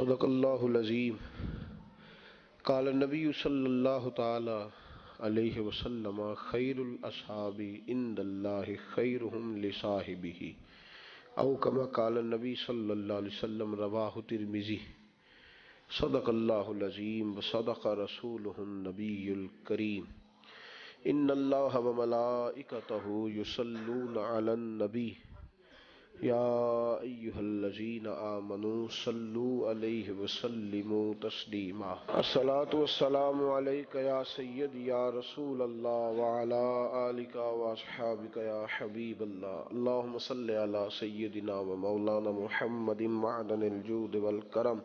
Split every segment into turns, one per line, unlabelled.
صدق اللہ العظیم قال النبی صلی اللہ تعالی علیہ وسلم خیر الاصحاب عند اللہ خیرہم لصاحبہ او کما قال النبی صلی اللہ علیہ وسلم رواہ ترمذی صدق اللہ العظیم وصدق رسولہ النبی الکریم ان اللہ وملائکتہ یصلون علی النبی یا ایہا الذین آمنوا صلوا علیہ وسلموا تسلیما الصلاۃ والسلام علیک یا سیدی یا رسول اللہ وعلی آلک واصحابک یا حبیب اللہ اللہم صل علی سیدنا و مولانا محمد معدن الجود والکرم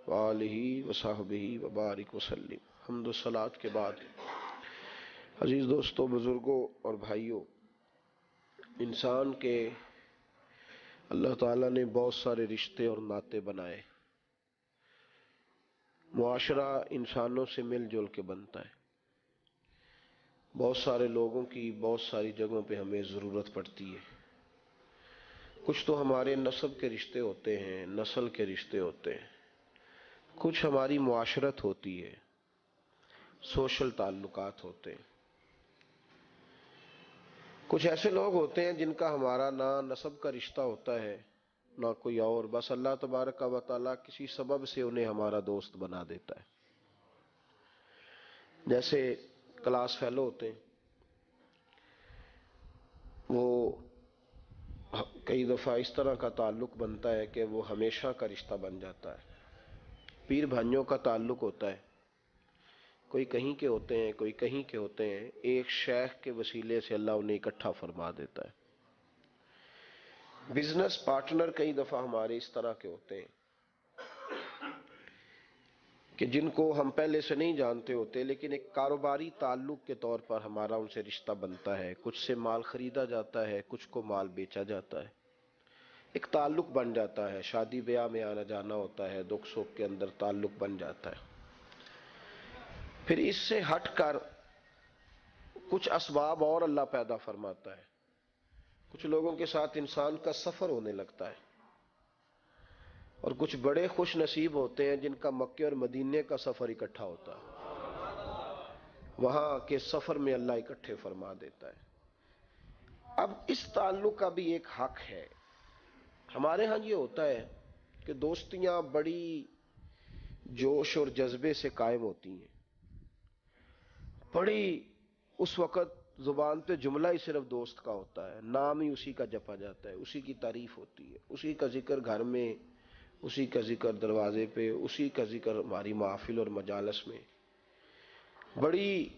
وآلہ وصحبہ وبارک وسلم۔ حمد و صلاۃ کے بعد عزیز دوستو، بزرگوں اور بھائیوں، انسان کے اللہ تعالیٰ نے بہت سارے رشتے اور ناطے بنائے۔ معاشرہ انسانوں سے مل جل کے بنتا ہے۔ بہت سارے لوگوں کی بہت ساری جگہوں پہ ہمیں ضرورت پڑتی ہے۔ کچھ تو ہمارے نسب کے رشتے ہوتے ہیں، نسل کے رشتے ہوتے ہیں، کچھ ہماری معاشرت ہوتی ہے، سوشل تعلقات ہوتے ہیں، کچھ ایسے لوگ ہوتے ہیں جن کا ہمارا نہ نسب کا رشتہ ہوتا ہے نہ کوئی اور، بس اللہ تبارک و تعالیٰ کسی سبب سے انہیں ہمارا دوست بنا دیتا ہے۔ جیسے کلاس فیلو ہوتے ہیں، وہ کئی دفعہ اس طرح کا تعلق بنتا ہے کہ وہ ہمیشہ کا رشتہ بن جاتا ہے۔ پیر بھائیوں کا تعلق ہوتا ہے، کوئی کہیں کے ہوتے ہیں، کوئی کہیں کے ہوتے ہیں، ایک شیخ کے وسیلے سے اللہ انہیں اکٹھا فرما دیتا ہے۔ بزنس پارٹنر کئی دفعہ ہمارے اس طرح کے ہوتے ہیں کہ جن کو ہم پہلے سے نہیں جانتے ہوتے، لیکن ایک کاروباری تعلق کے طور پر ہمارا ان سے رشتہ بنتا ہے۔ کچھ سے مال خریدا جاتا ہے، کچھ کو مال بیچا جاتا ہے، ایک تعلق بن جاتا ہے۔ شادی بیاہ میں آنا جانا ہوتا ہے، دکھ سکھ کے اندر تعلق بن جاتا ہے۔ پھر اس سے ہٹ کر کچھ اسباب اور اللہ پیدا فرماتا ہے۔ کچھ لوگوں کے ساتھ انسان کا سفر ہونے لگتا ہے، اور کچھ بڑے خوش نصیب ہوتے ہیں جن کا مکے اور مدینے کا سفر اکٹھا ہوتا ہے، وہاں کے سفر میں اللہ اکٹھے فرما دیتا ہے۔ اب اس تعلق کا بھی ایک حق ہے۔ ہمارے ہاں یہ ہوتا ہے کہ دوستیاں بڑی جوش اور جذبے سے قائم ہوتی ہیں، بڑی اس وقت زبان پہ جملہ ہی صرف دوست کا ہوتا ہے، نام ہی اسی کا جپا جاتا ہے، اسی کی تعریف ہوتی ہے، اسی کا ذکر گھر میں، اسی کا ذکر دروازے پہ، اسی کا ذکر ہماری محافل اور مجالس میں۔ بڑی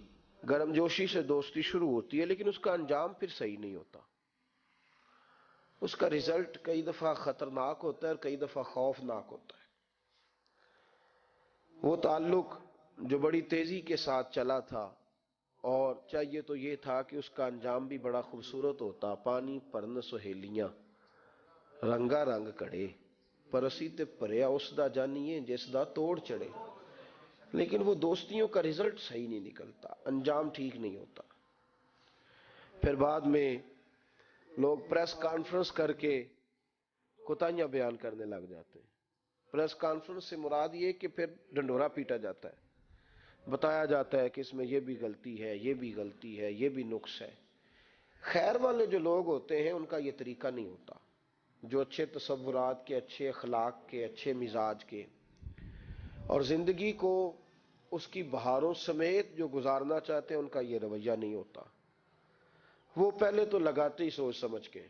گرم جوشی سے دوستی شروع ہوتی ہے، لیکن اس کا انجام پھر صحیح نہیں ہوتا۔ اس کا رزلٹ کئی دفعہ خطرناک ہوتا ہے اور کئی دفعہ خوفناک ہوتا ہے۔ وہ تعلق جو بڑی تیزی کے ساتھ چلا تھا، اور چاہیے تو یہ تھا کہ اس کا انجام بھی بڑا خوبصورت ہوتا، پانی پرن سہیلیاں رنگا رنگ کڑے پرسی تے پریا اس دا جانیے جس دا توڑ چڑھے، لیکن وہ دوستیوں کا رزلٹ صحیح نہیں نکلتا، انجام ٹھیک نہیں ہوتا۔ پھر بعد میں لوگ پریس کانفرنس کر کے کوتاہیاں بیان کرنے لگ جاتے ہیں۔ پریس کانفرنس سے مراد یہ کہ پھر ڈنڈورا پیٹا جاتا ہے، بتایا جاتا ہے کہ اس میں یہ بھی غلطی ہے، یہ بھی غلطی ہے، یہ بھی نقص ہے۔ خیر والے جو لوگ ہوتے ہیں ان کا یہ طریقہ نہیں ہوتا، جو اچھے تصورات کے، اچھے اخلاق کے، اچھے مزاج کے، اور زندگی کو اس کی بہاروں سمیت جو گزارنا چاہتے ہیں، ان کا یہ رویہ نہیں ہوتا۔ وہ پہلے تو لگاتے ہی سوچ سمجھ کے،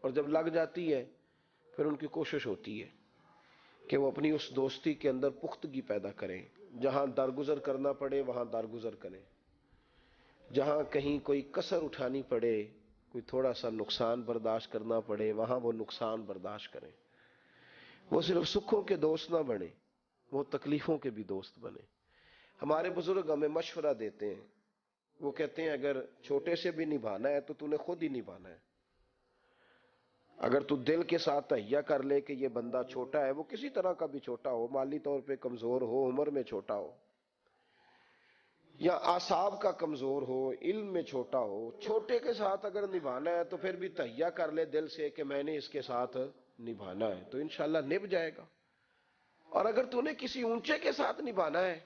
اور جب لگ جاتی ہے پھر ان کی کوشش ہوتی ہے کہ وہ اپنی اس دوستی کے اندر پختگی پیدا کریں، جہاں درگزر کرنا پڑے وہاں درگزر کریں، جہاں کہیں کوئی کسر اٹھانی پڑے، کوئی تھوڑا سا نقصان برداشت کرنا پڑے، وہاں وہ نقصان برداشت کریں۔ وہ صرف سکھوں کے دوست نہ بنے، وہ تکلیفوں کے بھی دوست بنے۔ ہمارے بزرگ ہمیں مشورہ دیتے ہیں، وہ کہتے ہیں اگر چھوٹے سے بھی نبھانا ہے تو تو نے خود ہی نبھانا ہے۔ اگر تو دل کے ساتھ تہیہ کر لے کہ یہ بندہ چھوٹا ہے، وہ کسی طرح کا بھی چھوٹا ہو، مالی طور پہ کمزور ہو، عمر میں چھوٹا ہو، یا اعصاب کا کمزور ہو، علم میں چھوٹا ہو، چھوٹے کے ساتھ اگر نبھانا ہے تو پھر بھی تہیہ کر لے دل سے کہ میں نے اس کے ساتھ نبھانا ہے، تو انشاءاللہ نبھ جائے گا۔ اور اگر تو نے کسی اونچے کے ساتھ نبھانا ہے،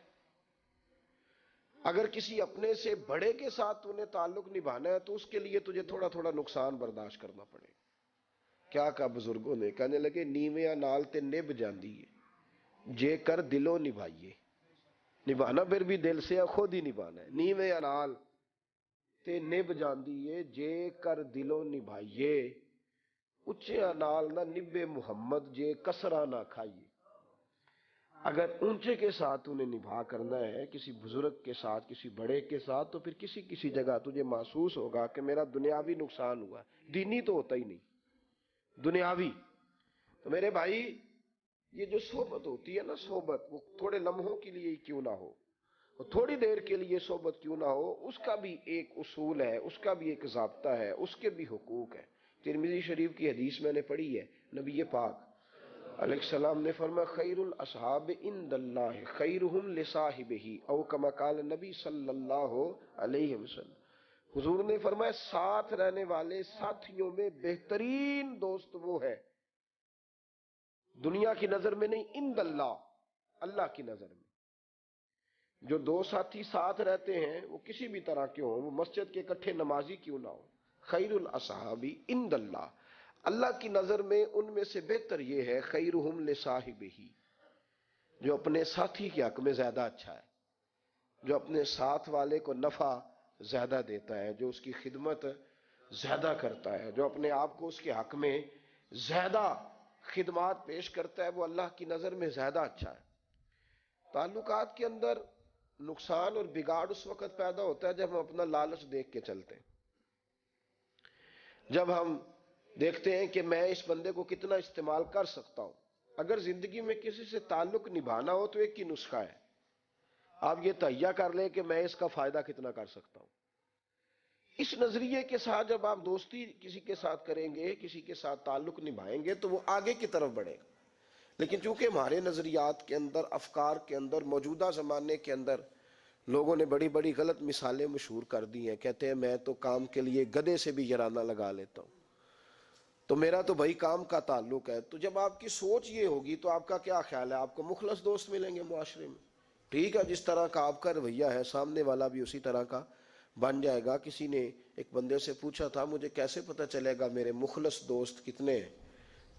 اگر کسی اپنے سے بڑے کے ساتھ تو نے تعلق نبھانا ہے، تو اس کے لیے تجھے تھوڑا تھوڑا نقصان برداشت کرنا پڑے گا۔ کیا کہا بزرگوں نے؟ کہنے لگے نیویاں نال تے نبھ جاندی ہے جے کر دلوں نبھائیے۔ نبھانا پھر بھی دل سے ہے، خود ہی نبھانا ہے۔ نیویاں نال تے نبھ جاندی ہے جے کر دلوں نبھائیے، اچیاں نال نہ نبھے محمد جے کسرا نہ کھائیے۔ اگر اونچے کے ساتھ انہیں نبھا کرنا ہے، کسی بزرگ کے ساتھ، کسی بڑے کے ساتھ، تو پھر کسی جگہ تجھے محسوس ہوگا کہ میرا دنیاوی نقصان ہوا ہے، دینی تو ہوتا ہی نہیں، دنیاوی۔ تو میرے بھائی، یہ جو صحبت ہوتی ہے نا، صحبت وہ تھوڑے لمحوں کے لیے ہی کیوں نہ ہو، وہ تھوڑی دیر کے لیے صحبت کیوں نہ ہو، اس کا بھی ایک اصول ہے، اس کا بھی ایک ضابطہ ہے، اس کے بھی حقوق ہیں۔ ترمذی شریف کی حدیث میں نے پڑھی ہے، نبی پاک علیہ السلام نے فرمایا خیر الاصحاب عند اللہ خیرہم لصاحبہ، او کما قال نبی صلی اللہ علیہ وسلم۔ حضور نے فرمایا ساتھ رہنے والے ساتھیوں میں بہترین دوست وہ ہے، دنیا کی نظر میں نہیں، عند اللہ، اللہ کی نظر میں۔ جو دو ساتھی ساتھ رہتے ہیں وہ کسی بھی طرح کے ہوں، وہ مسجد کے اکٹھے نمازی کیوں نہ ہو، خیر الاصحاب عند اللہ، اللہ کی نظر میں ان میں سے بہتر یہ ہے خیرہم لصاحبہ، جو اپنے ساتھی کے حق میں زیادہ اچھا ہے، جو اپنے ساتھ والے کو نفع زیادہ دیتا ہے، جو اس کی خدمت زیادہ کرتا ہے، جو اپنے آپ کو اس کے حق میں زیادہ خدمات پیش کرتا ہے، وہ اللہ کی نظر میں زیادہ اچھا ہے۔ تعلقات کے اندر نقصان اور بگاڑ اس وقت پیدا ہوتا ہے جب ہم اپنا لالچ دیکھ کے چلتے ہیں، جب ہم دیکھتے ہیں کہ میں اس بندے کو کتنا استعمال کر سکتا ہوں۔ اگر زندگی میں کسی سے تعلق نبھانا ہو تو ایک ہی نسخہ ہے، آپ یہ تہیہ کر لیں کہ میں اس کا فائدہ کتنا کر سکتا ہوں۔ اس نظریے کے ساتھ جب آپ دوستی کسی کے ساتھ کریں گے، کسی کے ساتھ تعلق نبھائیں گے، تو وہ آگے کی طرف بڑھے گا۔ لیکن چونکہ ہمارے نظریات کے اندر، افکار کے اندر، موجودہ زمانے کے اندر لوگوں نے بڑی بڑی غلط مثالیں مشہور کر دی ہیں، کہتے ہیں میں تو کام کے لیے گدھے سے بھی یارانہ لگا لیتا ہوں، تو میرا تو بھائی کام کا تعلق ہے۔ تو جب آپ کی سوچ یہ ہوگی تو آپ کا کیا خیال ہے؟ آپ کو مخلص دوست ملیں گے معاشرے میں؟ ٹھیک ہے، جس طرح کا آپ کا رویہ ہے سامنے والا بھی اسی طرح کا بن جائے گا۔ کسی نے ایک بندے سے پوچھا تھا مجھے کیسے پتہ چلے گا میرے مخلص دوست کتنے ہیں؟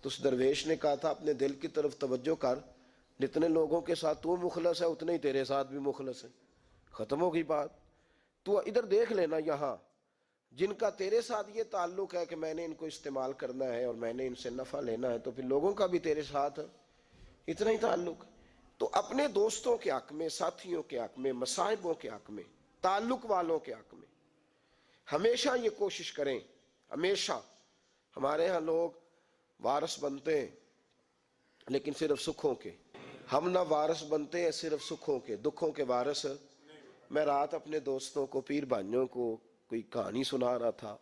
تو اس درویش نے کہا تھا اپنے دل کی طرف توجہ کر، جتنے لوگوں کے ساتھ تو مخلص ہے اتنے ہی تیرے ساتھ بھی مخلص ہے، ختم ہو گئی بات۔ تو ادھر دیکھ لینا، یہاں جن کا تیرے ساتھ یہ تعلق ہے کہ میں نے ان کو استعمال کرنا ہے اور میں نے ان سے نفع لینا ہے، تو پھر لوگوں کا بھی تیرے ساتھ اتنا ہی تعلق ہے۔ تو اپنے دوستوں کے حق میں، ساتھیوں کے حق میں، مصاحبوں کے حق میں، تعلق والوں کے حق میں ہمیشہ یہ کوشش کریں۔ ہمیشہ ہمارے ہاں لوگ وارث بنتے ہیں لیکن صرف سکھوں کے، ہم نہ وارث بنتے ہیں صرف سکھوں کے، دکھوں کے وارث۔ میں رات اپنے دوستوں کو، پیر بھائیوں کو کوئی کہانی سنا رہا تھا،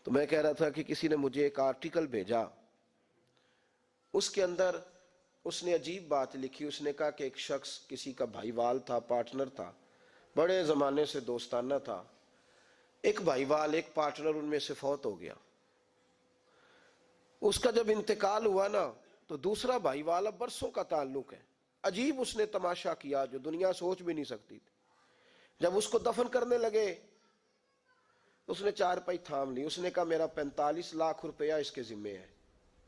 تو میں کہہ رہا تھا کہ کسی نے مجھے ایک آرٹیکل بھیجا، اس کے اندر اس نے عجیب بات لکھی۔ اس نے کہا کہ ایک شخص کسی کا بھائی وال تھا، پارٹنر تھا، بڑے زمانے سے دوستانہ تھا، ایک بھائی وال، ایک پارٹنر ان میں سے فوت ہو گیا۔ اس کا جب انتقال ہوا نا تو دوسرا بھائی وال اب برسوں کا تعلق ہے۔ عجیب اس نے تماشا کیا جو دنیا سوچ بھی نہیں سکتی تھی۔ جب اس کو دفن کرنے لگے اس نے چارپائی تھام لی، اس نے کہا میرا 45 لاکھ روپیہ اس کے ذمہ ہے،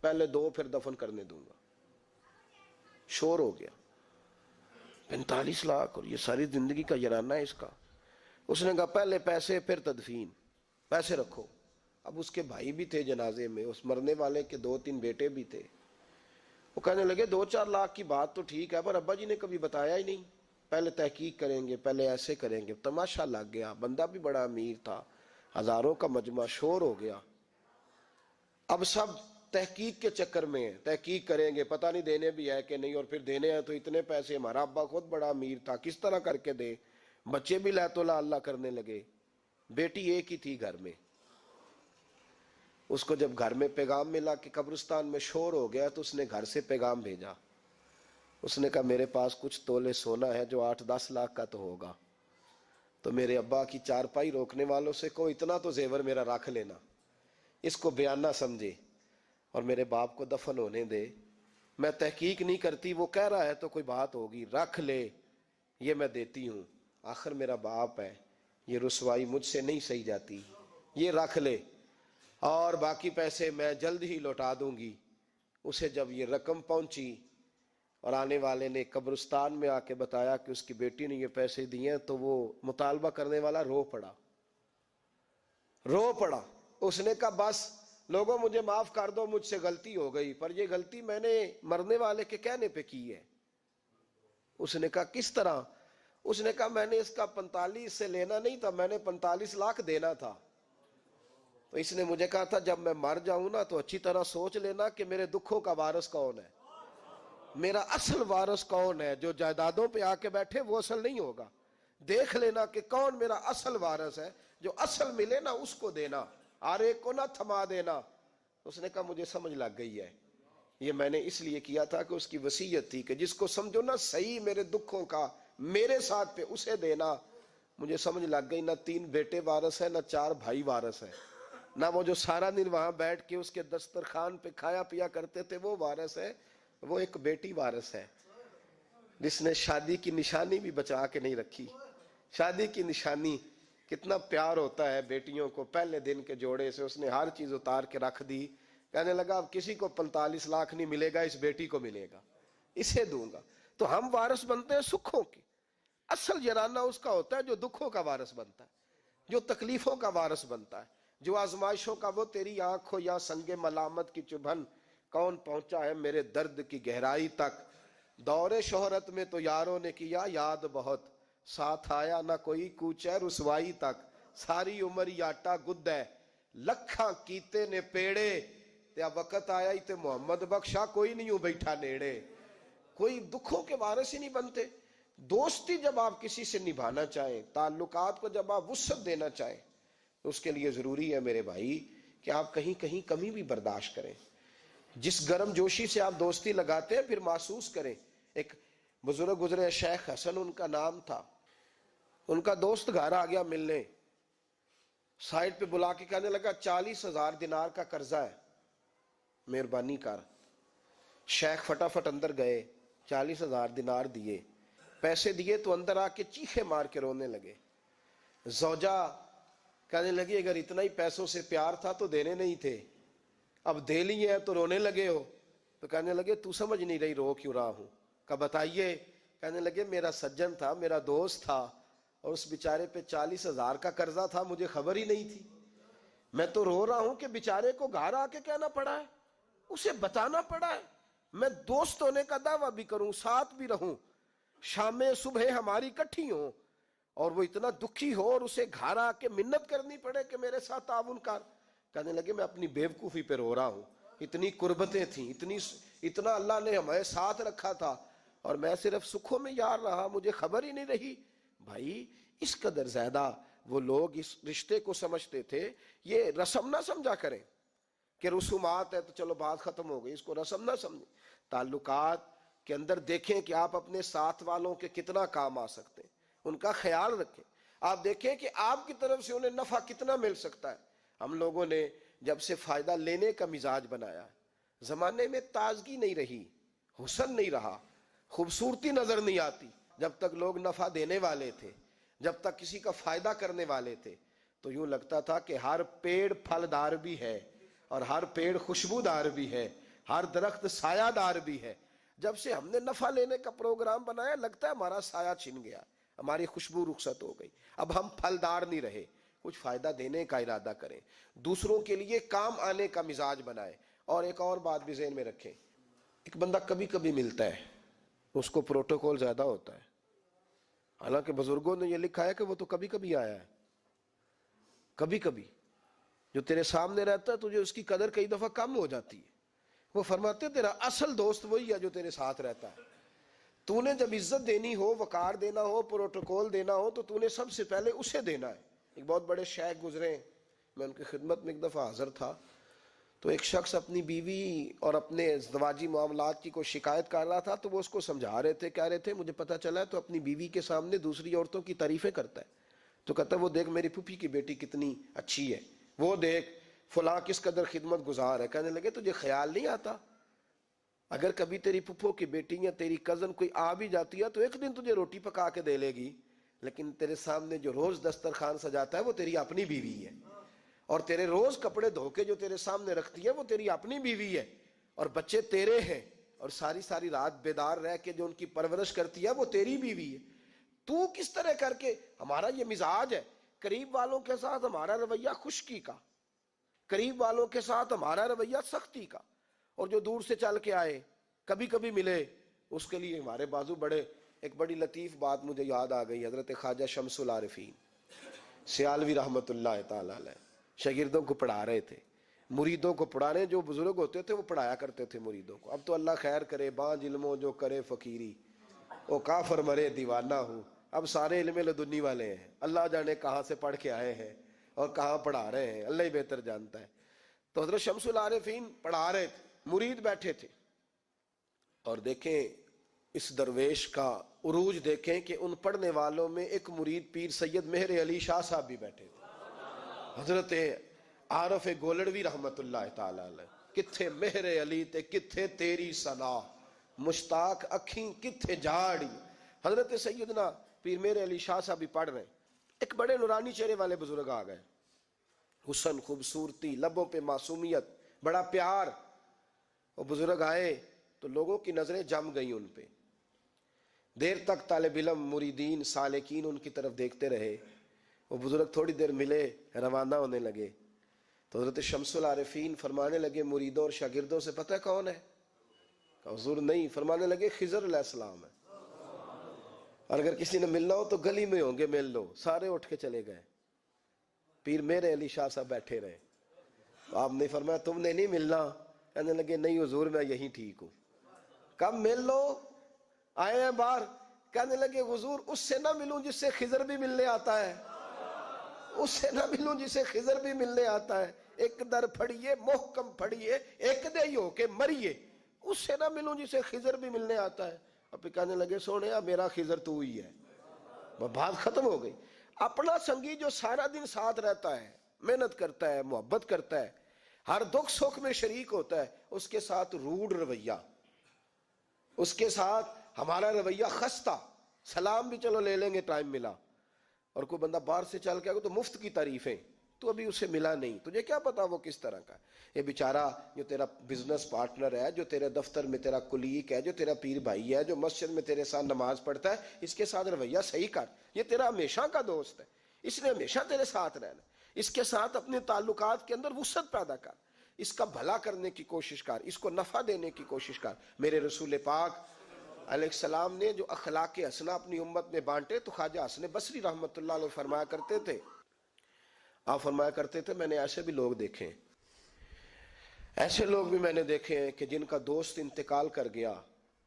پہلے دو پھر دفن کرنے دوں گا۔ شور ہو گیا، 45 لاکھ اور یہ ساری زندگی کا یارانہ ہے اس کا۔ اس نے کہا پہلے پیسے پھر تدفین، پیسے رکھو۔ اب اس کے بھائی بھی تھے جنازے میں، اس مرنے والے کے 2-3 بیٹے بھی تھے۔ وہ کہنے لگے 2-4 لاکھ کی بات تو ٹھیک ہے پر ابا جی نے کبھی بتایا ہی نہیں، پہلے تحقیق کریں گے، پہلے ایسے کریں گے۔ تماشا لگ گیا، بندہ بھی بڑا امیر تھا، ہزاروں کا مجمع، شور ہو گیا۔ اب سب تحقیق کے چکر میں ہیں، تحقیق کریں گے، پتہ نہیں دینے بھی ہے کہ نہیں، اور پھر دینے ہیں تو اتنے پیسے، ہمارا ابا خود بڑا امیر تھا، کس طرح کر کے دے۔ بچے بھی لا تو لا اللہ کرنے لگے۔ بیٹی ایک ہی تھی گھر میں، اس کو جب گھر میں پیغام ملا کہ قبرستان میں شور ہو گیا تو اس نے گھر سے پیغام بھیجا۔ اس نے کہا میرے پاس کچھ تولے سونا ہے جو 8-10 لاکھ کا تو ہوگا، تو میرے ابا کی چارپائی روکنے والوں سے کہو اتنا تو زیور میرا رکھ لینا، اس کو بیان نہ سمجھے اور میرے باپ کو دفن ہونے دے۔ میں تحقیق نہیں کرتی، وہ کہہ رہا ہے تو کوئی بات ہوگی، رکھ لے، یہ میں دیتی ہوں، آخر میرا باپ ہے، یہ رسوائی مجھ سے نہیں سہی جاتی، یہ رکھ لے، اور باقی پیسے میں جلد ہی لوٹا دوں گی۔ اسے جب یہ رقم پہنچی اور آنے والے نے قبرستان میں آ کے بتایا کہ اس کی بیٹی نے یہ پیسے دیے، تو وہ مطالبہ کرنے والا رو پڑا۔ اس نے کہا بس لوگوں مجھے معاف کر دو، مجھ سے غلطی ہو گئی، پر یہ غلطی میں نے مرنے والے کے کہنے پہ کی ہے۔ اس نے کہا کس طرح؟ اس نے کہا میں نے اس کا 45 سے لینا نہیں تھا، میں نے 45 لاکھ دینا تھا، تو اس نے مجھے کہا تھا جب میں مر جاؤں نا تو اچھی طرح سوچ لینا کہ میرے دکھوں کا وارث کون ہے، میرا اصل وارث کون ہے، جو جائیدادوں پہ آ کے بیٹھے وہ اصل نہیں ہوگا، دیکھ لینا کہ کون میرا اصل وارث ہے، جو اصل ملے نا اس کو دینا، ہر ایک کو نہ تھما دینا۔ اس نے کہا مجھے سمجھ لگ گئی ہے، یہ میں نے اس لیے کیا تھا کہ اس کی وصیت تھی کہ جس کو سمجھو نا صحیح میرے دکھوں کا میرے ساتھ پہ اسے دینا۔ مجھے سمجھ لگ گئی نہ 3 بیٹے وارث ہے، نہ 4 بھائی وارث ہے، نہ وہ جو سارا دن وہاں بیٹھ کے اس کے دسترخوان پہ کھایا پیا کرتے تھے وہ وارث ہے، وہ ایک بیٹی وارث ہے جس نے شادی کی نشانی بھی بچا کے نہیں رکھی۔ شادی کی نشانی، کتنا پیار ہوتا ہے بیٹیوں کو، پہلے دن کے جوڑے سے اس نے ہر چیز اتار کے رکھ دی، کہنے لگا اب کسی کو 45 لاکھ نہیں ملے گا، اس بیٹی کو ملے گا، اسے دوں گا۔ تو ہم وارث بنتے ہیں سکھوں کے، اصل جرانہ اس کا ہوتا ہے جو دکھوں کا وارث بنتا ہے، جو تکلیفوں کا وارث بنتا ہے، جو آزمائشوں کا، وہ تیری آنکھ ہو یا سنگ ملامت کی چبھن، کون پہنچا ہے میرے درد کی گہرائی تک، دور شہرت میں تو یاروں نے کیا یاد بہت، ساتھ آیا نہ کوئی کوچے رسوائی تک، ساری عمر یاٹا گد ہے لکھاں کیتے نے پیڑے، تیا وقت آیا ہی تے محمد بخشا کوئی نہیں ہوں بیٹھا نیڑے۔ کوئی دکھوں کے وارث ہی نہیں بنتے۔ دوستی جب آپ کسی سے نبھانا چاہیں، تعلقات کو جب آپ وسعت دینا چاہیں، تو اس کے لیے ضروری ہے میرے بھائی کہ آپ کہیں کہیں کمی بھی برداشت کریں۔ جس گرم جوشی سے آپ دوستی لگاتے ہیں پھر محسوس کریں۔ ایک بزرگ گزرے شیخ حسن ان کا نام تھا، ان کا دوست گھر آ گیا ملنے، سائٹ پہ بلا کے کہنے لگا 40,000 دینار کا قرضہ ہے، مہربانی کر۔ شیخ فٹافٹ اندر گئے، 40,000 دینار دیے، پیسے دیے تو اندر آ کے چیخے مار کے رونے لگے۔ زوجہ کہنے لگی اگر اتنا ہی پیسوں سے پیار تھا تو دینے نہیں تھے، اب دے لیے ہیں تو رونے لگے ہو۔ تو کہنے لگے تو سمجھ نہیں رہی رو کیوں رہا ہوں؟ کہ بتائیے۔ کہنے لگے میرا سجن تھا، میرا دوست تھا، اور اس بیچارے پہ 40,000 کا قرضہ تھا، مجھے خبر ہی نہیں تھی، میں تو رو رہا ہوں کہ بیچارے کو گھر آ کے کہنا پڑا ہے، اسے بتانا پڑا ہے، میں دوست ہونے کا دعویٰ بھی کروں، ساتھ بھی رہوں، شام صبح ہماری کٹھی ہوں، اور وہ اتنا دکھی ہو اور اسے گھر آ کے منت کرنی پڑے کہ میرے ساتھ تعاون کر۔ کہنے لگے میں اپنی بیوقوفی پہ رو رہا ہوں، اتنی قربتیں تھیں، اتنا اللہ نے ہمیں ساتھ رکھا تھا، اور میں صرف سکھوں میں یار رہا، مجھے خبر ہی نہیں رہی۔ بھائی اس قدر زیادہ وہ لوگ اس رشتے کو سمجھتے تھے، یہ رسم نہ سمجھا کریں کہ رسومات ہے تو چلو بات ختم ہو گئی، اس کو رسم نہ سمجھیں۔ تعلقات کے اندر دیکھیں کہ آپ اپنے ساتھ والوں کے کتنا کام آ سکتے ہیں، ان کا خیال رکھیں، آپ دیکھیں کہ آپ کی طرف سے انہیں نفع کتنا مل سکتا ہے۔ ہم لوگوں نے جب سے فائدہ لینے کا مزاج بنایا، زمانے میں تازگی نہیں رہی، حسن نہیں رہا، خوبصورتی نظر نہیں آتی۔ جب تک لوگ نفع دینے والے تھے، جب تک کسی کا فائدہ کرنے والے تھے، تو یوں لگتا تھا کہ ہر پیڑ پھلدار بھی ہے، اور ہر پیڑ خوشبودار بھی ہے، ہر درخت سایہ دار بھی ہے۔ جب سے ہم نے نفع لینے کا پروگرام بنایا، لگتا ہے ہمارا سایہ چھن گیا، ہماری خوشبو رخصت ہو گئی، اب ہم پھلدار نہیں رہے۔ کچھ فائدہ دینے کا ارادہ کریں، دوسروں کے لیے کام آنے کا مزاج بنائیں۔ اور ایک اور بات بھی ذہن میں رکھیں، ایک بندہ کبھی کبھی ملتا ہے، اس کو پروٹوکول زیادہ ہوتا ہے، حالانکہ بزرگوں نے یہ لکھا ہے کہ وہ تو کبھی کبھی آیا ہے۔ کبھی کبھی جو تیرے سامنے رہتا ہے تجھے اس کی قدر کئی دفعہ کم ہو جاتی ہے۔ وہ فرماتے تیرا اصل دوست وہی ہے جو تیرے ساتھ رہتا ہے۔ تو نے جب عزت دینی ہو، وقار دینا ہو، پروٹوکول دینا ہو، تو تو نے سب سے پہلے اسے دینا ہے۔ ایک بہت بڑے شیخ گزرے، میں ان کی خدمت میں ایک دفعہ حاضر تھا، تو ایک شخص اپنی بیوی اور اپنے ازدواجی معاملات کی کوئی شکایت کر رہا تھا، تو وہ اس کو سمجھا رہے تھے، کہہ رہے تھے مجھے پتہ چلا ہے تو اپنی بیوی کے سامنے دوسری عورتوں کی تعریفیں کرتا ہے، تو کہتا ہے وہ دیکھ میری پھوپھی کی بیٹی کتنی اچھی ہے، وہ دیکھ فلاں کس قدر خدمت گزار ہے۔ کہنے لگے تجھے خیال نہیں آتا اگر کبھی تیری پھپھو کی بیٹی یا تیری کزن کوئی آ بھی جاتی ہے تو ایک دن تجھے روٹی پکا کے دے لے گی، لیکن تیرے سامنے جو روز دسترخوان سجاتا ہے وہ تیری اپنی بیوی ہے، اور تیرے روز کپڑے دھو کے جو تیرے سامنے رکھتی ہے وہ تیری اپنی بیوی ہے، اور بچے تیرے ہیں، اور ساری ساری رات بیدار رہ کے جو ان کی پرورش کرتی ہے وہ تیری بیوی ہے۔ تو کس طرح کر کے، ہمارا یہ مزاج ہے، قریب والوں کے ساتھ ہمارا رویہ خشکی کا، قریب والوں کے ساتھ ہمارا رویہ سختی کا، اور جو دور سے چل کے آئے کبھی کبھی ملے اس کے لیے ہمارے بازو بڑے۔ ایک بڑی لطیف بات مجھے یاد آ گئی، حضرت خواجہ شمس العارفین سیالوی رحمت اللہ تعالی علیہ شاگردوں کو پڑھا رہے تھے، مریدوں کو پڑھا رہے، جو بزرگ ہوتے تھے وہ پڑھایا کرتے تھے مریدوں کو۔ اب تو اللہ خیر کرے، بانج علموں جو کرے فقیری، وہ کافر مرے دیوانہ ہوں۔ اب سارے علم لدنی والے ہیں، اللہ جانے کہاں سے پڑھ کے آئے ہیں اور کہاں پڑھا رہے ہیں، اللہ ہی بہتر جانتا ہے۔ تو حضرت شمس العارفین پڑھا رہے تھے، مرید بیٹھے تھے، اور دیکھیں اس درویش کا عروج دیکھیں کہ ان پڑھنے والوں میں ایک مرید پیر سید مہر علی شاہ صاحب بھی بیٹھے تھے، حضرت عارف گولڑوی رحمت اللہ تعالی علیہ۔ کتھے مہر علی تے کتھے تیری ثنا، مشتاق اکھیں کتھے جاڑی۔ حضرت سیدنا پیر مہر علی شاہ صاحب بھی پڑھ رہے ہیں، ایک بڑے نورانی چہرے والے بزرگ آ گئے، حسن، خوبصورتی، لبوں پہ معصومیت، بڑا پیار۔ وہ بزرگ آئے تو لوگوں کی نظریں جم گئیں ان پہ، دیر تک طالب علم، مریدین، سالکین ان کی طرف دیکھتے رہے۔ وہ بزرگ تھوڑی دیر ملے، روانہ ہونے لگے، تو حضرت شمس العارفین فرمانے لگے مریدوں اور شاگردوں سے، پتہ کون ہے؟ کہا حضور نہیں۔ فرمانے لگے خضر علیہ السلام ہے، اور اگر کسی نے ملنا ہو تو گلی میں ہوں گے، مل لو۔ سارے اٹھ کے چلے گئے، پیر میرے علی شاہ صاحب بیٹھے رہے۔ آپ نے فرمایا تم نے نہیں ملنا؟ کہنے لگے نہیں حضور میں یہیں ٹھیک ہوں۔ کب مل لو، آئے ہیں باہر۔ کہنے لگے حضور اس سے نہ ملوں جس سے خضر بھی ملنے آتا ہے، اس سے نہ ملوں جس سے خضر بھی ملنے آتا ہے۔ ایک در پھڑیے محکم پھڑیے، ایک دے ہی ہو کے مریے، اس سے نہ ملوں جس سے خضر بھی ملنے آتا ہے۔ اب پھر کہنے لگے سونیا میرا خضر تو ہی ہے۔ بات ختم ہو گئی۔ اپنا سنگی جو سارا دن ساتھ رہتا ہے، محنت کرتا ہے، محبت کرتا ہے، ہر دکھ سکھ میں شریک ہوتا ہے، اس کے ساتھ روڈ رویہ، اس کے ساتھ ہمارا رویہ خستہ، سلام بھی چلو لے لیں گے ٹائم ملا، اور کوئی بندہ باہر سے چل کے آگے تو مفت کی تعریفیں، تو ابھی اسے ملا نہیں، تجھے کیا پتا وہ کس طرح کا ہے۔ یہ بیچارہ جو تیرا بزنس پارٹنر ہے، جو تیرے دفتر میں تیرا کلیگ ہے، جو تیرا پیر بھائی ہے، جو مسجد میں تیرے ساتھ نماز پڑھتا ہے، اس کے ساتھ رویہ صحیح کر۔ یہ تیرا ہمیشہ کا دوست ہے، اس نے ہمیشہ تیرے ساتھ رہنا، اس کے ساتھ اپنے تعلقات کے اندر وسعت پیدا کر، اس کا بھلا کرنے کی کوشش کر، اس کو نفع دینے کی کوشش کر۔ میرے رسول پاک علیہ السلام نے جو اخلاق حسنہ اپنی امت میں بانٹے تو خواجہ حسن بصری رحمت اللہ علیہ فرمایا کرتے تھے، آپ فرمایا کرتے تھے میں نے ایسے بھی لوگ دیکھے ہیں، ایسے لوگ بھی میں نے دیکھے ہیں کہ جن کا دوست انتقال کر گیا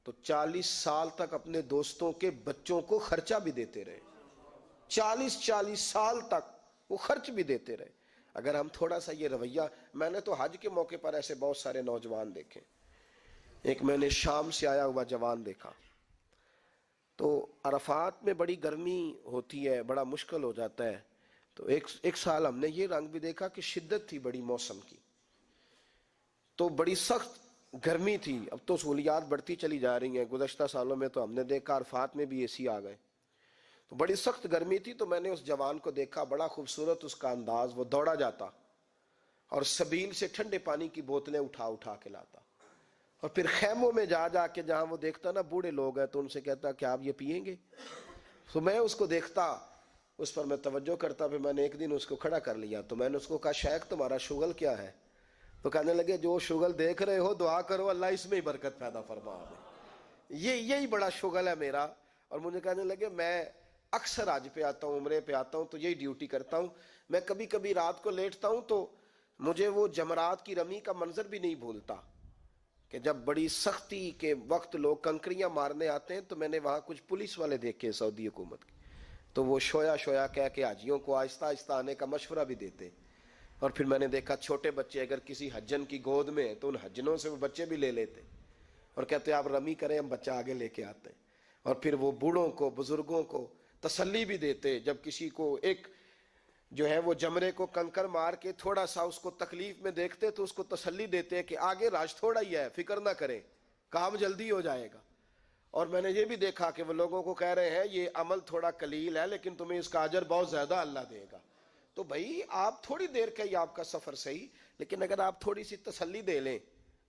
تو 40 سال تک اپنے دوستوں کے بچوں کو خرچہ بھی دیتے رہے، 40 سال تک وہ خرچ بھی دیتے رہے۔ اگر ہم تھوڑا سا یہ رویہ، میں نے تو حج کے موقع پر ایسے بہت سارے نوجوان دیکھے، ایک میں نے شام سے آیا ہوا جوان دیکھا، تو عرفات میں بڑی گرمی ہوتی ہے، بڑا مشکل ہو جاتا ہے، تو ایک سال ہم نے یہ رنگ بھی دیکھا کہ شدت تھی بڑی موسم کی، تو بڑی سخت گرمی تھی۔ اب تو سہولیات بڑھتی چلی جا رہی ہیں، گزشتہ سالوں میں تو ہم نے دیکھا عرفات میں بھی اے سی آ گئے، تو بڑی سخت گرمی تھی۔ تو میں نے اس جوان کو دیکھا، بڑا خوبصورت اس کا انداز، وہ دوڑا جاتا اور سبیل سے ٹھنڈے پانی کی بوتلیں اٹھا اٹھا کے لاتا، اور پھر خیموں میں جا جا کے جہاں وہ دیکھتا نا بوڑھے لوگ ہیں تو ان سے کہتا کہ آپ یہ پیئیں گے؟ تو میں اس کو دیکھتا، اس پر میں توجہ کرتا۔ پھر میں نے ایک دن اس کو کھڑا کر لیا، تو میں نے اس کو کہا شیخ تمہارا شغل کیا ہے؟ تو کہنے لگے جو شغل دیکھ رہے ہو دعا کرو اللہ اس میں ہی برکت پیدا فرما دے، یہی بڑا شغل ہے میرا۔ اور مجھے کہنے لگے میں اکثر حج پہ آتا ہوں، عمرے پہ آتا ہوں تو یہی ڈیوٹی کرتا ہوں، میں کبھی کبھی رات کو لیٹتا ہوں تو مجھے وہ جمرات کی رمی کا منظر بھی نہیں بھولتا کہ جب بڑی سختی کے وقت لوگ کنکریاں مارنے آتے ہیں تو میں نے وہاں کچھ پولیس والے دیکھے سعودی حکومت کے، تو وہ شویا شویا کہہ کے حاجیوں کو آہستہ آہستہ آنے کا مشورہ بھی دیتے۔ اور پھر میں نے دیکھا چھوٹے بچے اگر کسی حجن کی گود میں ہیں تو ان حجنوں سے وہ بچے بھی لے لیتے اور کہتے آپ رمی کریں ہم بچہ آگے لے کے آتے ہیں۔ اور پھر وہ بوڑھوں کو، بزرگوں کو تسلی بھی دیتے، جب کسی کو ایک جو ہے وہ جمرے کو کنکر مار کے تھوڑا سا اس کو تکلیف میں دیکھتے تو اس کو تسلی دیتے کہ آگے راج تھوڑا ہی ہے، فکر نہ کریں، کام جلدی ہو جائے گا۔ اور میں نے یہ بھی دیکھا کہ وہ لوگوں کو کہہ رہے ہیں یہ عمل تھوڑا قلیل ہے لیکن تمہیں اس کا اجر بہت زیادہ اللہ دے گا۔ تو بھائی آپ تھوڑی دیر کا ہی آپ کا سفر صحیح، لیکن اگر آپ تھوڑی سی تسلی دے لیں،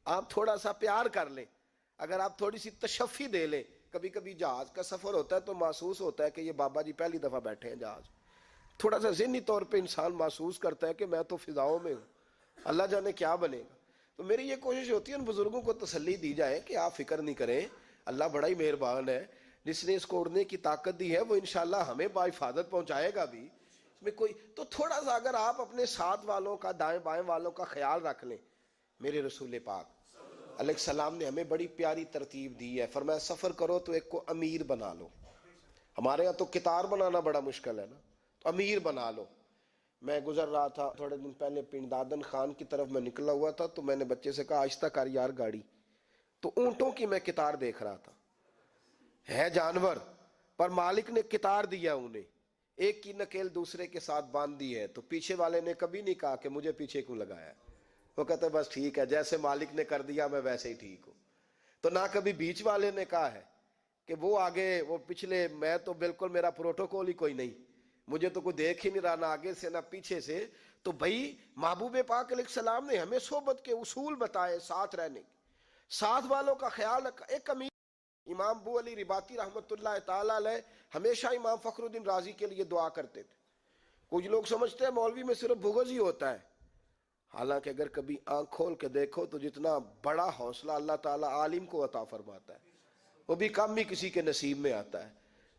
آپ تھوڑا سا پیار کر لیں، اگر آپ تھوڑی سی تشفی دے لیں۔ کبھی کبھی جہاز کا سفر ہوتا ہے تو محسوس ہوتا ہے کہ یہ بابا جی پہلی دفعہ بیٹھے ہیں جہاز، تھوڑا سا ذہنی طور پہ انسان محسوس کرتا ہے کہ میں تو فضاؤں میں ہوں، اللہ جانے کیا بنے گا۔ تو میری یہ کوشش ہوتی ہے ان بزرگوں کو تسلی دی جائے کہ آپ فکر نہیں کریں، اللہ بڑا ہی مہربان ہے، جس نے اس کو اڑنے کی طاقت دی ہے وہ انشاءاللہ ہمیں باحفاظت پہنچائے گا بھی، اس میں کوئی تو تھوڑا سا اگر آپ اپنے ساتھ والوں کا، دائیں بائیں والوں کا خیال رکھ لیں۔ میرے رسول پاک علیہ السلام نے ہمیں بڑی پیاری ترتیب دی ہے، فرمایا سفر کرو تو ایک کو امیر بنا لو۔ ہمارے ہاں تو کتار بنانا بڑا مشکل ہے نا، تو امیر بنا لو۔ میں گزر رہا تھا تھوڑے دن پہلے پنڈ دادن خان کی طرف میں نکلا ہوا تھا، تو میں نے بچے سے کہا آہستہ کر یار گاڑی، تو اونٹوں کی میں کتار دیکھ رہا تھا، ہے جانور پر مالک نے کتار دیا انہیں، ایک کی نکیل دوسرے کے ساتھ باندھ دی ہے، تو پیچھے والے نے کبھی نہیں کہا کہ مجھے پیچھے کیوں لگایا ہے، وہ کہتے بس ٹھیک ہے جیسے مالک نے کر دیا میں ویسے ہی ٹھیک ہوں۔ تو نہ کبھی بیچ والے نے کہا ہے کہ وہ آگے وہ پچھلے، میں تو بالکل میرا پروٹوکول ہی کوئی نہیں، مجھے تو کوئی دیکھ ہی نہیں رہا، نہ آگے سے نہ پیچھے سے۔ تو بھائی محبوب پاک علیہ السلام نے ہمیں صحبت کے اصول بتائے، ساتھ رہنے کے، ساتھ والوں کا خیال رکھا۔ ایک امیر امام ابو علی رباطی رحمۃ اللہ تعالی علیہ ہمیشہ امام فخر الدین رازی کے لیے دعا کرتے تھے۔ کچھ لوگ سمجھتے ہیں مولوی میں صرف بغض ہی ہوتا ہے، حالانکہ اگر کبھی آنکھ کھول کے دیکھو تو جتنا بڑا حوصلہ اللہ تعالیٰ عالم کو عطا فرماتا ہے وہ بھی کم ہی کسی کے نصیب میں آتا ہے۔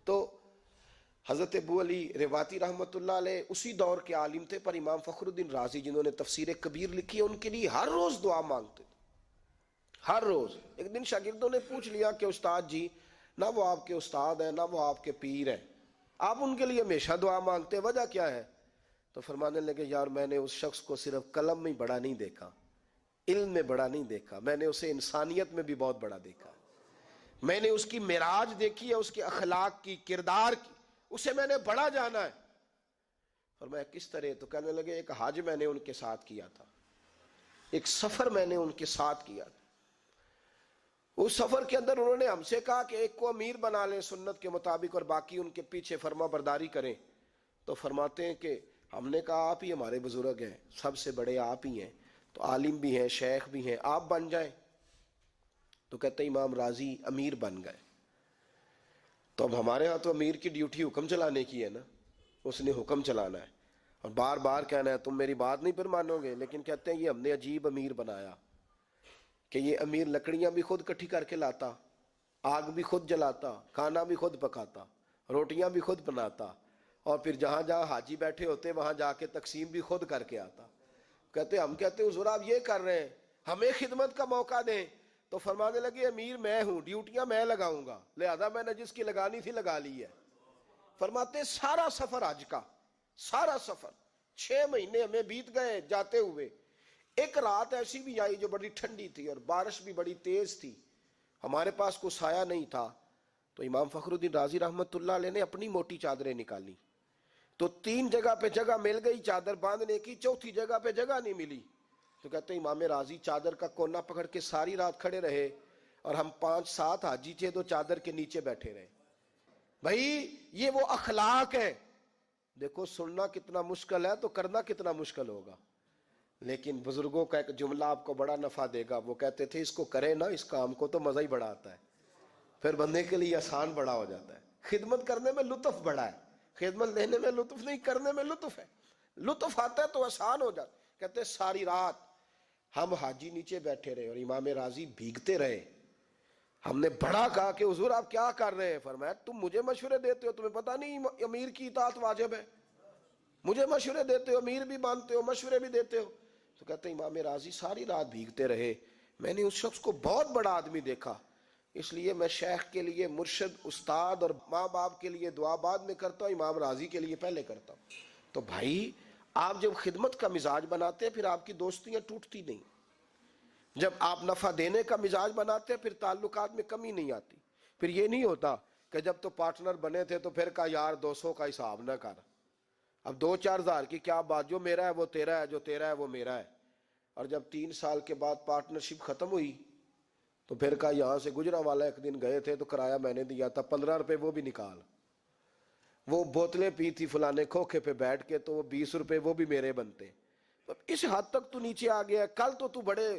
تو حضرت ابو علی رباطی رحمۃ اللہ علیہ اسی دور کے عالم تھے، پر امام فخر الدین رازی جنہوں نے تفسیر کبیر لکھی ہے ان کے لیے ہر روز دعا مانگتے تھے، ہر روز۔ ایک دن شاگردوں نے پوچھ لیا کہ استاد جی نہ وہ آپ کے استاد ہیں نہ وہ آپ کے پیر ہیں، آپ ان کے لیے ہمیشہ دعا مانگتے ہیں، وجہ کیا ہے؟ تو فرمانے لگے یار میں نے اس شخص کو صرف قلم میں بڑا نہیں دیکھا، علم میں بڑا نہیں دیکھا، میں نے اسے انسانیت میں بھی بہت بڑا دیکھا، میں نے اس کی معراج دیکھی ہے، اس کے اخلاق کی، کردار کی، اسے میں نے بڑا جانا ہے۔ فرمایا کس طرح؟ تو کہنے لگے ایک حج میں نے ان کے ساتھ کیا تھا، ایک سفر میں نے ان کے ساتھ کیا تھا، اس سفر کے اندر انہوں نے ہم سے کہا کہ ایک کو امیر بنا لیں سنت کے مطابق اور باقی ان کے پیچھے فرما برداری کریں۔ تو فرماتے ہیں کہ ہم نے کہا آپ ہی ہمارے بزرگ ہیں، سب سے بڑے آپ ہی ہیں، تو عالم بھی ہیں شیخ بھی ہیں، آپ بن جائیں۔ تو کہتے ہیں امام راضی امیر بن گئے۔ تو اب ہمارے ہاں تو امیر کی ڈیوٹی حکم چلانے کی ہے نا، اس نے حکم چلانا ہے اور بار بار کہنا ہے تم میری بات نہیں پھر مانو گے، لیکن کہتے ہیں یہ ہم نے عجیب امیر بنایا کہ یہ امیر لکڑیاں بھی خود کٹھی کر کے لاتا، آگ بھی خود جلاتا، کھانا بھی خود پکاتا، روٹیاں بھی خود بناتا، اور پھر جہاں جہاں حاجی بیٹھے ہوتے وہاں جا کے تقسیم بھی خود کر کے آتا۔ کہتے ہم کہتے حضور آپ یہ کر رہے ہیں، ہمیں خدمت کا موقع دیں۔ تو فرمانے لگے امیر میں ہوں، ڈیوٹیاں میں لگاؤں گا، لہذا میں نے جس کی لگانی تھی لگا لی ہے۔ فرماتے سارا سفر حج کا، سارا سفر 6 مہینے ہمیں بیت گئے جاتے ہوئے، ایک رات ایسی بھی آئی جو بڑی ٹھنڈی تھی اور بارش بھی بڑی تیز تھی، ہمارے پاس کوئی سایہ نہیں تھا، تو امام فخر الدین رازی رحمت اللہ علیہ نے اپنی موٹی چادریں نکالی، تو 3 جگہ پہ جگہ مل گئی چادر باندھنے کی، 4تھی جگہ پہ جگہ نہیں ملی۔ تو کہتے ہیں امام راضی چادر کا کونا پکڑ کے ساری رات کھڑے رہے، اور ہم 5-7 حاجی تھے تو چادر کے نیچے بیٹھے رہے۔ بھائی یہ وہ اخلاق ہے، دیکھو سننا کتنا مشکل ہے تو کرنا کتنا مشکل ہوگا، لیکن بزرگوں کا ایک جملہ آپ کو بڑا نفع دے گا، وہ کہتے تھے اس کو کرے نا اس کام کو تو مزہ ہی بڑا آتا ہے، پھر بندے کے لیے آسان بڑا ہو جاتا ہے، خدمت کرنے میں لطف بڑا ہے، خدمت لینے میں لطف نہیں، کرنے میں لطف ہے، لطف آتا ہے تو آسان ہو جاتا ہے۔ کہتے ساری رات ہم حاجی نیچے بیٹھے رہے اور امام راضی بھیگتے رہے۔ ہم نے بڑا کہا کہ حضور آپ کیا کر رہے ہیں؟ فرمایا تم مجھے مشورے دیتے ہو، تمہیں پتہ نہیں امیر کی اطاعت واجب ہے، مجھے مشورے دیتے ہو، امیر بھی مانتے ہو، مشورے بھی دیتے ہو۔ تو کہتے ہیں امام راضی ساری رات بھیگتے رہے، میں نے اس شخص کو بہت بڑا آدمی دیکھا، اس لیے میں شیخ کے لیے، مرشد استاد اور ماں باپ کے لیے دعا بعد میں کرتا ہوں، امام راضی کے لیے پہلے کرتا ہوں۔ تو بھائی آپ جب خدمت کا مزاج بناتے ہیں پھر آپ کی دوستیاں ٹوٹتی نہیں، جب آپ نفع دینے کا مزاج بناتے ہیں پھر تعلقات میں کمی نہیں آتی، پھر یہ نہیں ہوتا کہ جب تو پارٹنر بنے تھے تو پھر کہا یار 200 کا حساب نہ کر، اب 2-4 ہزار کی کیا بات، جو میرا ہے وہ تیرا ہے، جو تیرا ہے وہ میرا ہے۔ اور جب 3 سال کے بعد پارٹنرشپ ختم ہوئی تو پھر کہا یہاں سے گجرا والا ایک دن گئے تھے تو کرایہ میں نے دیا تھا 15 روپے، وہ بھی نکال. وہ بوتلیں پی تھی فلانے کھوکھے پہ بیٹھ کے تو وہ 20 روپے وہ بھی میرے بنتے. اس حد تک تو نیچے آ گیا. کل تو بڑے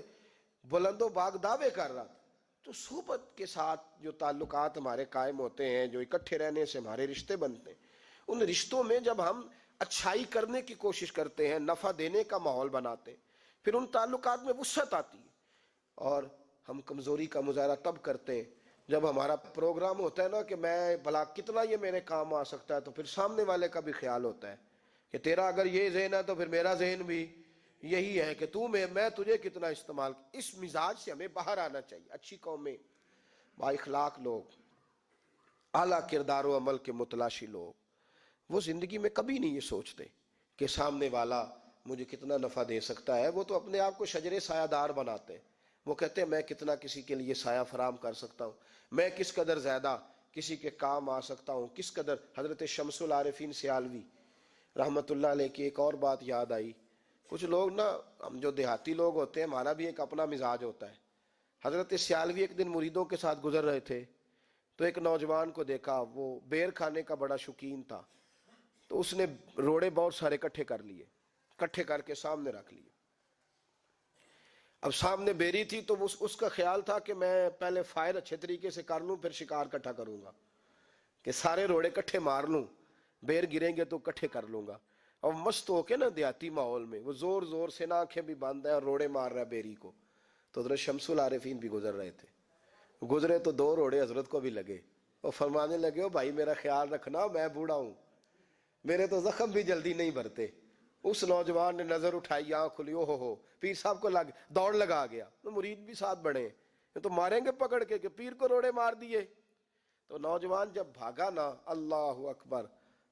بلند و باغ دعوے کر رہا تھا. تو صحبت کے ساتھ جو تعلقات ہمارے قائم ہوتے ہیں، جو اکٹھے رہنے سے ہمارے رشتے بنتے ہیں، ان رشتوں میں جب ہم اچھائی کرنے کی کوشش کرتے ہیں، نفع دینے کا ماحول بناتے ہیں، پھر ان تعلقات میں وسعت آتی ہے. اور ہم کمزوری کا مظاہرہ تب کرتے ہیں جب ہمارا پروگرام ہوتا ہے نا کہ میں بھلا کتنا یہ میرے کام آ سکتا ہے، تو پھر سامنے والے کا بھی خیال ہوتا ہے کہ تیرا اگر یہ ذہن ہے تو پھر میرا ذہن بھی یہی ہے کہ میں تجھے کتنا استعمال. اس مزاج سے ہمیں باہر آنا چاہیے. اچھی قومیں، با اخلاق لوگ، اعلیٰ کردار و عمل کے متلاشی لوگ، وہ زندگی میں کبھی نہیں یہ سوچتے کہ سامنے والا مجھے کتنا نفع دے سکتا ہے. وہ تو اپنے آپ کو شجر سایہ دار بناتے ہیں. وہ کہتے ہیں میں کتنا کسی کے لیے سایہ فراہم کر سکتا ہوں، میں کس قدر زیادہ کسی کے کام آ سکتا ہوں، کس قدر. حضرت شمس العارفین سیالوی رحمت اللہ علیہ کی ایک اور بات یاد آئی. کچھ لوگ نا، ہم جو دیہاتی لوگ ہوتے ہیں ہمارا بھی ایک اپنا مزاج ہوتا ہے. حضرت سیالوی ایک دن مریدوں کے ساتھ گزر رہے تھے تو ایک نوجوان کو دیکھا، وہ بیر کھانے کا بڑا شوقین تھا. تو اس نے روڑے بہت سارے اکٹھے کر لیے، اکٹھے کر کے سامنے رکھ لیے. اب سامنے بیری تھی تو اس کا خیال تھا کہ میں پہلے فائر اچھے طریقے سے کر لوں پھر شکار اکٹھا کروں گا، کہ سارے روڑے اکٹھے مار لوں، بیر گریں گے تو اکٹھے کر لوں گا. اور مست ہو کے نا دیہاتی ماحول میں وہ زور زور سے نا آنکھیں بھی بند ہے اور روڑے مار رہا ہے بیری کو. تو حضرت شمس العارفین بھی گزر رہے تھے. گزرے تو 2 روڑے حضرت کو بھی لگے. اور فرمانے لگے، بھائی میرا خیال رکھنا، میں بوڑھا ہوں، میرے تو زخم بھی جلدی نہیں بھرتے. اس نوجوان نے نظر اٹھائی، آنکھ کھلی، او ہو پیر صاحب کو دوڑ لگا گیا. تو مرید بھی ساتھ بڑھے، یہ تو ماریں گے پکڑ کے کہ پیر کو روڑے مار دیے. تو نوجوان جب بھاگا نا، اللہ اکبر،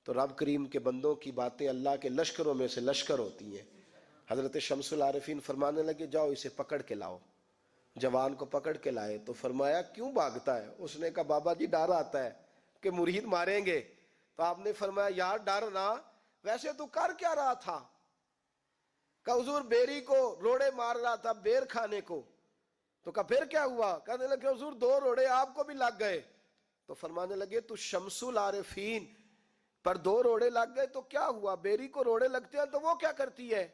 تو رب کریم کے بندوں کی باتیں اللہ کے لشکروں میں سے لشکر ہوتی ہیں. حضرت شمس العارفین فرمانے لگے، جاؤ اسے پکڑ کے لاؤ. جوان کو پکڑ کے لائے تو فرمایا کیوں بھاگتا ہے؟ اس نے کہا بابا جی ڈر آتا ہے کہ مرید ماریں گے. تو آپ نے فرمایا یار ڈر نہ، ویسے تو کر کیا رہا تھا؟ کہ حضور بیری کو روڑے مار رہا تھا، بیر کھانے کو. تو کہا پھر کیا ہوا؟ کہنے لگے حضور 2 روڑے آپ کو بھی لگ گئے. تو فرمانے لگے تو شمس العارفین پر 2 روڑے لگ گئے تو کیا ہوا؟ بیری کو روڑے لگتے ہیں تو وہ کیا کرتی ہے؟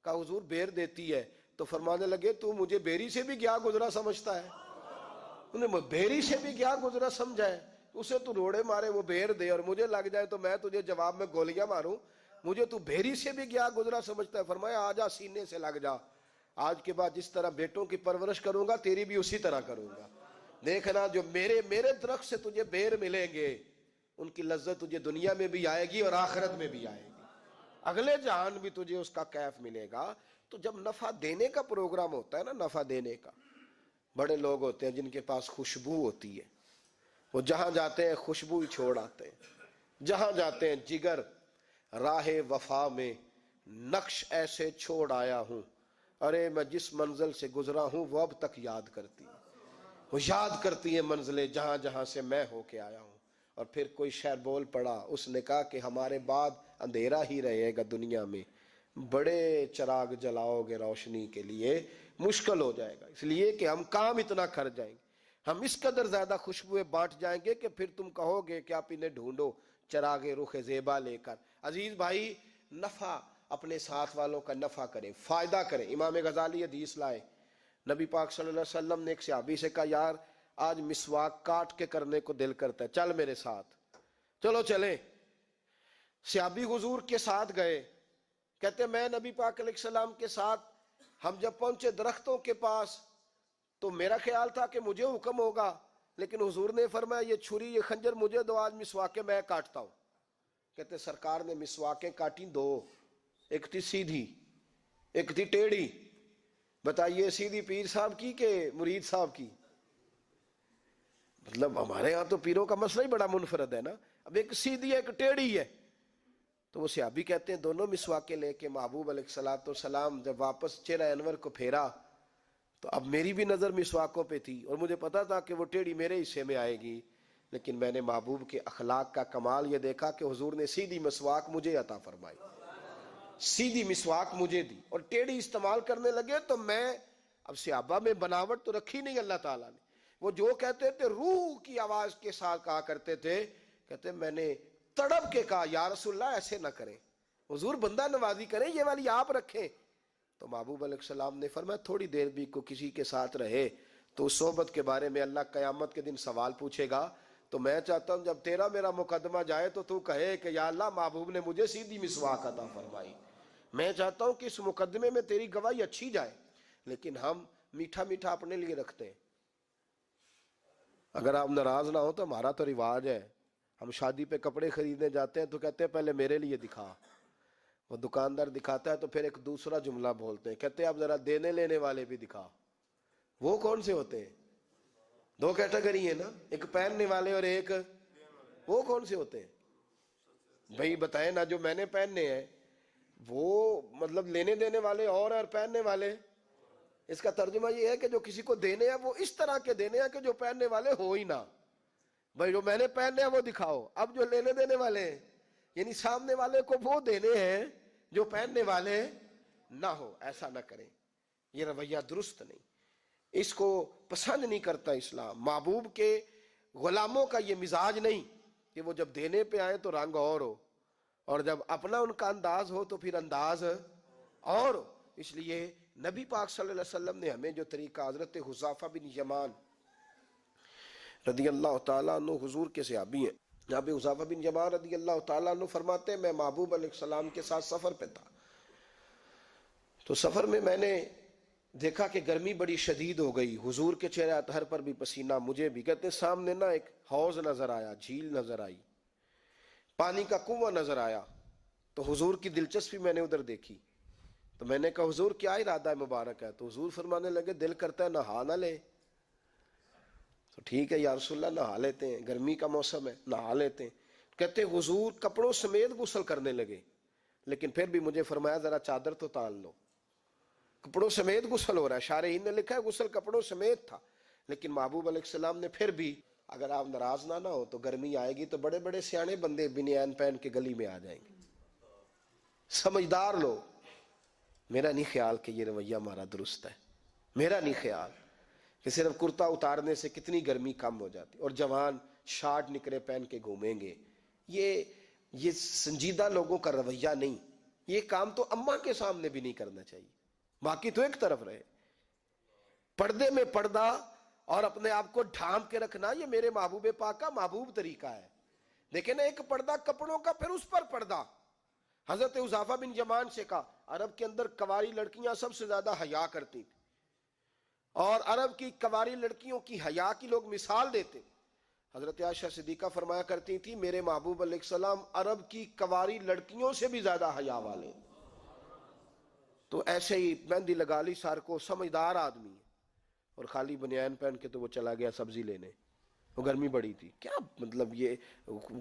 کہا حضور بیر دیتی ہے. تو فرمانے لگے تو مجھے بیری سے بھی گیا گزرا سمجھتا ہے؟ انہیں بیری سے بھی گیا گزرا سمجھا ہے؟ اسے تو روڑے مارے وہ بیر دے اور مجھے لگ جائے تو میں تجھے جواب میں گولیاں ماروں، مجھے تو بیری سے بھی گیا گزرا سمجھتا ہے؟ فرمایا آجا سینے سے لگ جا، آج کے بعد جس طرح بیٹوں کی پرورش کروں گا تیری بھی اسی طرح کروں گا. دیکھنا جو میرے درخت سے تجھے بیر ملیں گے ان کی لذت تجھے دنیا میں بھی آئے گی اور آخرت میں بھی آئے گی، اگلے جہان بھی تجھے اس کا کیف ملے گا. تو جب نفع دینے کا پروگرام ہوتا ہے نا، نفع دینے کا، بڑے لوگ ہوتے ہیں جن کے پاس خوشبو ہوتی ہے، وہ جہاں جاتے ہیں خوشبو ہی چھوڑ آتے ہیں. جہاں جاتے ہیں جگر راہ وفا میں نقش ایسے چھوڑ آیا ہوں، ارے میں جس منزل سے گزرا ہوں وہ اب تک یاد کرتی ہے، وہ یاد کرتی ہے منزلیں جہاں جہاں سے میں ہو کے آیا ہوں. اور پھر کوئی شعر بول پڑا، اس نے کہا کہ ہمارے بعد اندھیرا ہی رہے گا دنیا میں، بڑے چراغ جلاؤ گے روشنی کے لیے مشکل ہو جائے گا، اس لیے کہ ہم کام اتنا کر جائیں گے، ہم اس قدر زیادہ خوشبوئیں بانٹ جائیں گے کہ پھر تم کہو گے کہ آپ انہیں ڈھونڈو چراغ رخ زیبا لے کر. عزیز بھائی، نفع اپنے ساتھ والوں کا نفع کریں، فائدہ کریں. امام غزالی حدیث لائے، نبی پاک صلی اللہ علیہ وسلم نے ایک صحابی سے کہا یار آج مسواک کاٹ کے کرنے کو دل کرتا ہے، چل میرے ساتھ. چلو چلیں. صحابی حضور کے ساتھ گئے، کہتے میں نبی پاک علیہ السلام کے ساتھ ہم جب پہنچے درختوں کے پاس تو میرا خیال تھا کہ مجھے حکم ہوگا، لیکن حضور نے فرمایا یہ چھری یہ خنجر مجھے دو، آج مسواکیں میں کاٹتا ہوں. کہتے سرکار نے مسواکیں کاٹی 2، ایک تھی سیدھی ایک تھی ٹیڑھی. بتائیے سیدھی پیر صاحب کی کہ مرید صاحب کی؟ مطلب ہمارے ہاں تو پیروں کا مسئلہ ہی بڑا منفرد ہے نا. اب ایک سیدھی ہے ایک ٹیڑھی ہے. تو وہ صحابی کہتے ہیں دونوں مسواکیں لے کے محبوب علیہ الصلوۃ والسلام جب واپس چہرہ انور کو پھیرا تو اب میری بھی نظر مسواکوں پہ تھی اور مجھے پتا تھا کہ وہ ٹیڑھی میرے حصے میں آئے گی، لیکن میں نے محبوب کے اخلاق کا کمال یہ دیکھا کہ حضور نے سیدھی مسواک مجھے عطا فرمائی، سیدھی مسواک مجھے دی، اور ٹیڑھی استعمال کرنے لگے تو میں اب صحابہ میں بناوٹ تو رکھی نہیں اللہ تعالیٰ نے. وہ جو کہتے تھے روح کی آواز کے ساتھ کہا کرتے تھے, کہتے میں نے تڑپ کے کہا یا رسول اللہ ایسے نہ کریں, حضور بندہ نوازی کریں, یہ والی آپ رکھیں. تو محبوب علیہ السلام نے فرمایا تھوڑی دیر بھی کو کسی کے ساتھ رہے تو اس صحبت کے بارے میں اللہ قیامت کے دن سوال پوچھے گا. تو میں چاہتا ہوں جب تیرا میرا مقدمہ جائے تو کہے کہ یا اللہ محبوب نے مجھے سیدھی مسواک عطا فرمائی. میں چاہتا ہوں کہ اس مقدمے میں تیری گواہی اچھی جائے, لیکن ہم میٹھا میٹھا اپنے لیے رکھتے ہیں. اگر آپ ناراض نہ ہو تو ہمارا تو رواج ہے, ہم شادی پہ کپڑے خریدنے جاتے ہیں تو کہتے ہیں پہلے میرے لیے دکھا. وہ دکاندار دکھاتا ہے تو پھر ایک دوسرا جملہ بولتے ہیں, کہتے ہیں اب ذرا دینے لینے والے بھی دکھا. وہ کون سے ہوتے ہیں؟ دو کیٹیگری ہیں نا, ایک پہننے والے اور ایک, وہ کون سے ہوتے ہیں بھائی بتائیں نا. جو میں نے پہننے ہیں وہ مطلب لینے دینے والے اور پہننے والے. اس کا ترجمہ یہ ہے کہ جو کسی کو دینے ہیں وہ اس طرح کے دینے ہیں کہ جو پہننے والے ہو ہی نہ. بھائی جو میں نے پہننے ہیں وہ دکھاؤ. اب جو لینے دینے والے ہیں یعنی سامنے والے کو وہ دینے ہیں جو پہننے والے نہ ہو. ایسا نہ کریں, یہ رویہ درست نہیں, اس کو پسند نہیں کرتا اسلام. محبوب کے غلاموں کا یہ مزاج نہیں کہ وہ جب دینے پہ آئے تو رنگ اور ہو, اور جب اپنا ان کا انداز ہو تو پھر انداز اور ہو. اس لیے نبی پاک صلی اللہ علیہ وسلم نے ہمیں جو طریقہ, حضرت حذیفہ بن یمان رضی اللہ تعالیٰ عنہ حضور کے صحابی ہیں, جہاں پہ حذیفہ بن یمان رضی اللہ تعالیٰ عنہ فرماتے ہیں میں محبوب علیہ السلام کے ساتھ سفر پہ تھا. تو سفر میں میں نے دیکھا کہ گرمی بڑی شدید ہو گئی, حضور کے چہرے اطہر پر بھی پسینہ, مجھے بھی. کہتے ہیں سامنے نا ایک حوض نظر آیا, جھیل نظر آئی, پانی کا کنواں نظر آیا. تو حضور کی دلچسپی میں نے ادھر دیکھی. تو میں نے کہا حضور کیا ارادہ ہے مبارک ہے؟ تو حضور فرمانے لگے دل کرتا ہے نہا نہ لے. تو ٹھیک ہے یا رسول اللہ نہا لیتے ہیں, گرمی کا موسم ہے نہا لیتے ہیں. کہتے حضور کپڑوں سمیت غسل کرنے لگے, لیکن پھر بھی مجھے فرمایا ذرا چادر تو تان لو. کپڑوں سمیت غسل ہو رہا ہے, شارحین نے لکھا ہے غسل کپڑوں سمیت تھا, لیکن محبوب علیہ السلام نے پھر بھی, اگر آپ ناراض نہ ہو تو گرمی آئے گی تو بڑے بڑے سیانے بندے بنیان پہن کے گلی میں آ جائیں گے, سمجھدار لوگ. میرا نہیں خیال کہ یہ رویہ ہمارا درست ہے, میرا نہیں خیال کہ صرف کرتا اتارنے سے کتنی گرمی کم ہو جاتی, اور جوان شارٹ نکرے پہن کے گھومیں گے. یہ سنجیدہ لوگوں کا رویہ نہیں. یہ کام تو اماں کے سامنے بھی نہیں کرنا چاہیے, باقی تو ایک طرف رہے. پردے میں پردہ اور اپنے آپ کو ڈھانپ کے رکھنا یہ میرے محبوب پاک کا محبوب طریقہ ہے. دیکھیں نا, ایک پردہ کپڑوں کا, پھر اس پر پردہ. حضرت حذیفہ بن یمان سے کہا عرب کے اندر کنواری لڑکیاں سب سے زیادہ حیا کرتی تھی, اور عرب کی کنواری لڑکیوں کی حیا کی لوگ مثال دیتے. حضرت عائشہ صدیقہ فرمایا کرتی تھی میرے محبوب علیہ السلام عرب کی کنواری لڑکیوں سے بھی زیادہ حیا والے. تو ایسے ہی مہندی لگا لی سار کو, سمجھدار آدمی ہے, اور خالی بنیان پہن کے تو وہ چلا گیا سبزی لینے. وہ گرمی بڑی تھی, کیا مطلب یہ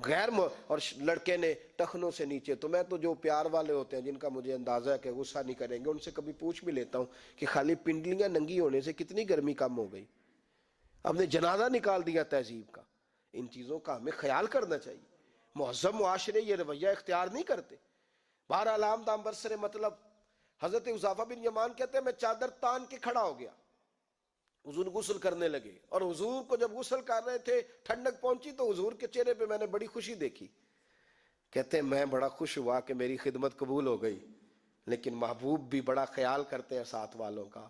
غیر اور لڑکے نے ٹخنوں سے نیچے. تو میں تو جو پیار والے ہوتے ہیں جن کا مجھے اندازہ ہے کہ غصہ نہیں کریں گے, ان سے کبھی پوچھ بھی لیتا ہوں کہ خالی پنڈلیاں ننگی ہونے سے کتنی گرمی کم ہو گئی. ہم نے جنازہ نکال دیا تہذیب کا. ان چیزوں کا ہمیں خیال کرنا چاہیے. مہذب معاشرے یہ رویہ اختیار نہیں کرتے. بہرحال عام دام برسر مطلب حضرت حذیفہ بن یمان کہتے ہیں میں چادر تان کے کھڑا ہو گیا, حضور غسل کرنے لگے, اور حضور کو جب غسل کر رہے تھے ٹھنڈک پہنچی تو حضور کے چہرے پہ میں نے بڑی خوشی دیکھی. کہتے ہیں میں بڑا خوش ہوا کہ میری خدمت قبول ہو گئی, لیکن محبوب بھی بڑا خیال کرتے ہیں ساتھ والوں کا.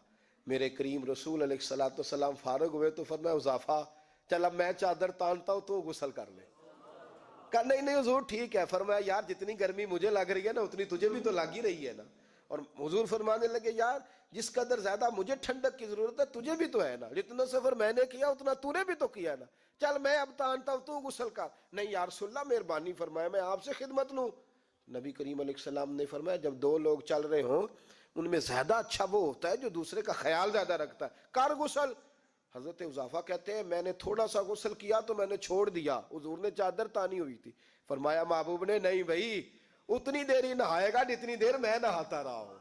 میرے کریم رسول علیہ الصلوۃ والسلام فارغ ہوئے تو فرمایا حذیفہ چل اب میں چادر تانتا ہوں تو غسل کر لے. کہا نہیں حضور ٹھیک ہے. فرمایا یار جتنی گرمی مجھے لگ رہی ہے نا اتنی تجھے بھی تو لگ ہی رہی ہے نا. اور حضور فرمانے لگے یار جس قدر زیادہ مجھے ٹھنڈک کی ضرورت ہے تجھے بھی تو ہے نا, جتنا سفر میں نے کیا اتنا تو نے بھی تو کیا نا, چل میں اب تانتا ہوں تو غسل کر. نہیں یا رسول اللہ مہربانی فرمایا میں آپ سے خدمت لوں. نبی کریم علیہ السلام نے فرمایا جب دو لوگ چل رہے ہوں ان میں زیادہ اچھا وہ ہوتا ہے جو دوسرے کا خیال زیادہ رکھتا ہے, کر غسل. حضرت حذیفہ کہتے ہیں میں نے تھوڑا سا غسل کیا تو میں نے چھوڑ دیا, حضور نے چادر تانی ہوئی تھی. فرمایا محبوب نے نہیں بھائی اتنی دیر ہی نہائے گا جتنی دیر میں نہاتا رہا ہوں,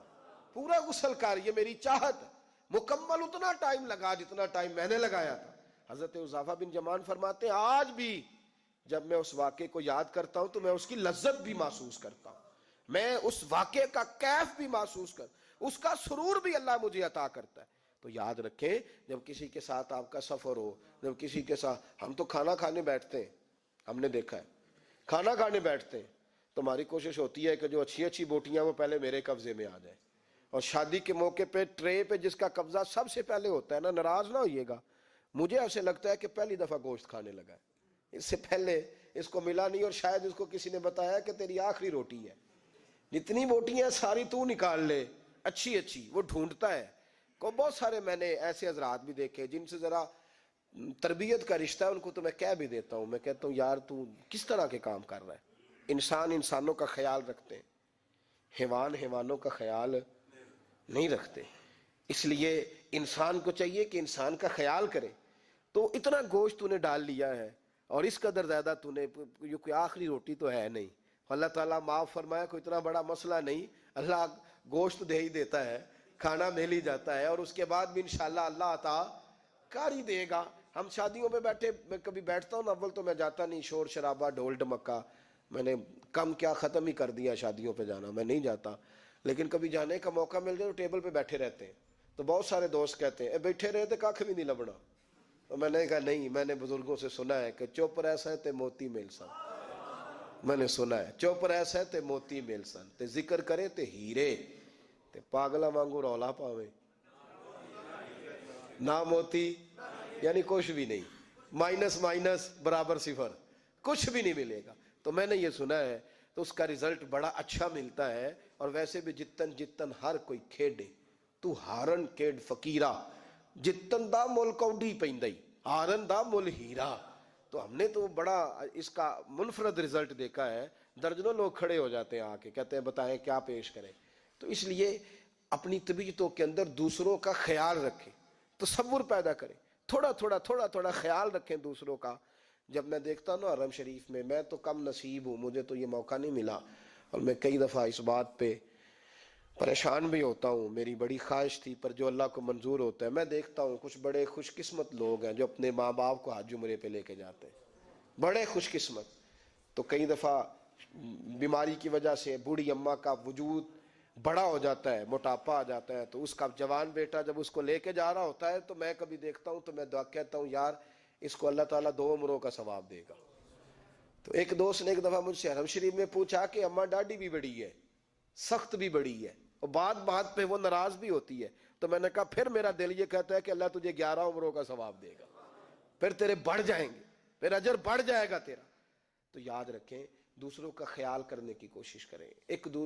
پورا غسل کر, یہ میری چاہت, مکمل اتنا ٹائم لگا جتنا ٹائم میں نے لگایا تھا. حضرت حذیفہ بن یمان فرماتے ہیں آج بھی جب میں اس واقعے کو یاد کرتا ہوں تو میں اس کی لذت بھی محسوس کرتا ہوں, میں اس واقعے کا کیف بھی محسوس اس کا سرور بھی اللہ مجھے عطا کرتا ہے. تو یاد رکھیں جب کسی کے ساتھ آپ کا سفر ہو، جب کسی کے ساتھ، ہم تو کھانا کھانے بیٹھتے ہیں، ہم نے دیکھا ہے کھانا کھانے بیٹھتے ہیں تو ہماری کوشش ہوتی ہے کہ جو اچھی اچھی بوٹیاں وہ پہلے میرے قبضے میں آ جائیں، اور شادی کے موقع پہ ٹرے پہ جس کا قبضہ سب سے پہلے ہوتا ہے نا، ناراض نہ ہوئیے گا، مجھے ایسے لگتا ہے کہ پہلی دفعہ گوشت کھانے لگا ہے، اس سے پہلے اس کو ملا نہیں، اور شاید اس کو کسی نے بتایا کہ تیری آخری روٹی ہے، جتنی بوٹیاں ساری تو نکال لے اچھی اچھی، وہ ڈھونڈتا ہے کو۔ بہت سارے میں نے ایسے حضرات بھی دیکھے جن سے ذرا تربیت کا رشتہ ہے، ان کو تو میں کہہ بھی دیتا ہوں، میں کہتا ہوں یار تو کس طرح کے کام کر رہا ہے، انسان انسانوں کا خیال رکھتے ہیں، حیوان حیوانوں کا خیال نہیں رکھتے، اس لیے انسان کو چاہیے کہ انسان کا خیال کرے۔ تو اتنا گوشت تو نے ڈال لیا ہے اور اس قدر زیادہ تو نے، یہ کوئی آخری روٹی تو ہے نہیں، اللہ تعالیٰ معاف فرمایا، کوئی اتنا بڑا مسئلہ نہیں، اللہ گوشت دے ہی دیتا ہے، کھانا مل ہی جاتا ہے، اور اس کے بعد بھی انشاءاللہ اللہ عطا کر ہی دے گا۔ ہم شادیوں میں بیٹھے، میں کبھی بیٹھتا ہوں نا، اول تو میں جاتا نہیں، شور شرابہ ڈھول ڈمکا، میں نے کم کیا ختم ہی کر دیا شادیوں پہ جانا، میں نہیں جاتا، لیکن کبھی جانے کا موقع مل جائے تو ٹیبل پہ بیٹھے رہتے ہیں، تو بہت سارے دوست کہتے ہیں بیٹھے رہے تھے کھ بھی نہیں لبنا، تو میں نے کہا نہیں، میں نے بزرگوں سے سنا ہے کہ چپ ایسا ہے تے موتی مل سن، میں نے سنا ہے چپ ایسا ہے تے موتی مل سن، تے ذکر کرے تے ہیرے، تے پاگلا وانگو رولا پاوے نہ موتی، یعنی کچھ بھی نہیں، مائنس مائنس برابر صفر، کچھ بھی نہیں ملے گا۔ تو میں نے یہ سنا ہے، تو اس کا رزلٹ بڑا اچھا ملتا ہے، اور ویسے بھی جتن جتن ہر کوئی کھیڈے تو ہارن کھیڈ فقیرہ، جتن دا مول کوڈی پیندائی ہارن دا مول ہیرا۔ تو ہم نے تو بڑا اس کا منفرد رزلٹ دیکھا ہے، درجنوں لوگ کھڑے ہو جاتے ہیں آ کے، کہتے ہیں بتائیں کیا پیش کریں۔ تو اس لیے اپنی طبیعتوں کے اندر دوسروں کا خیال رکھیں، تصور پیدا کریں، تھوڑا تھوڑا خیال رکھیں دوسروں کا۔ جب میں دیکھتا ہوں نا حرم شریف میں تو کم نصیب ہوں، مجھے تو یہ موقع نہیں ملا، اور میں کئی دفعہ اس بات پہ پریشان بھی ہوتا ہوں، میری بڑی خواہش تھی، پر جو اللہ کو منظور ہوتا ہے۔ میں دیکھتا ہوں کچھ بڑے خوش قسمت لوگ ہیں جو اپنے ماں باپ کو حج عمرے پہ لے کے جاتے ہیں، بڑے خوش قسمت۔ تو کئی دفعہ بیماری کی وجہ سے بوڑھی اماں کا وجود بڑا ہو جاتا ہے، موٹاپا آ جاتا ہے، تو اس کا جوان بیٹا جب اس کو لے کے جا رہا ہوتا ہے تو میں کبھی دیکھتا ہوں تو میں دعا کہتا ہوں یار اس کو اللہ تعالیٰ 2 عمروں کا ثواب دے گا۔ تو ایک دوست نے ایک دفعہ مجھ سے حرم شریف میں پوچھا کہ اماں ڈاڈی بھی بڑی ہے، سخت بھی بڑی ہے، اور بات پہ وہ ناراض بھی ہوتی ہے، تو میں نے کہا پھر میرا دل یہ کہتا ہے کہ اللہ تجھے 11 عمروں کا ثواب دے گا، پھر تیرے بڑھ جائیں گے، پھر اجر بڑھ جائے گا تیرا۔ تو یاد رکھیں دوسروں کا خیال کرنے کی کوشش کریں،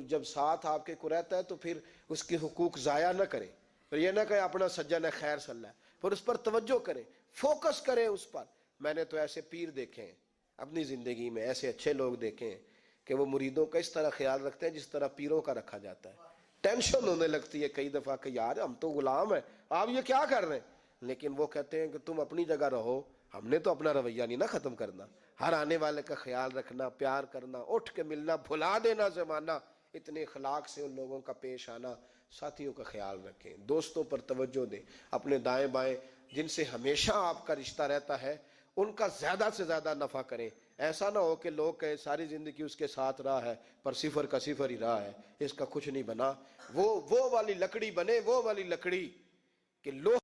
جب ساتھ آپ کے کو رہتا ہے تو پھر اس کے حقوق ضائع نہ کریں، پھر یہ نہ کہیں اپنا سجن ہے خیر صلی اللہ ہے، پھر اس پر توجہ کریں، فوکس کریں اس پر۔ میں نے تو ایسے پیر دیکھے ہیں اپنی زندگی میں، ایسے اچھے لوگ دیکھے ہیں کہ وہ مریدوں کا اس طرح خیال رکھتے ہیں جس طرح پیروں کا رکھا جاتا ہے۔ ٹینشن ہونے لگتی ہے کئی دفعہ کہ یار ہم تو غلام ہیں، آپ یہ کیا کر رہے ہیں، لیکن وہ کہتے ہیں کہ تم اپنی جگہ رہو، ہم نے تو اپنا رویہ نہیں نہ ختم کرنا، ہر آنے والے کا خیال رکھنا، پیار کرنا، اٹھ کے ملنا، بھلا دینا زمانہ، اتنے اخلاق سے ان لوگوں کا پیش آنا۔ ساتھیوں کا خیال رکھیں، دوستوں پر توجہ دیں، اپنے دائیں بائیں جن سے ہمیشہ آپ کا رشتہ رہتا ہے ان کا زیادہ سے زیادہ نفع کریں۔ ایسا نہ ہو کہ لوگ کہیں ساری زندگی اس کے ساتھ رہا ہے پر صفر کا صفر ہی رہا ہے، اس کا کچھ نہیں بنا۔ وہ والی لکڑی بنے، وہ والی لکڑی کہ لوگ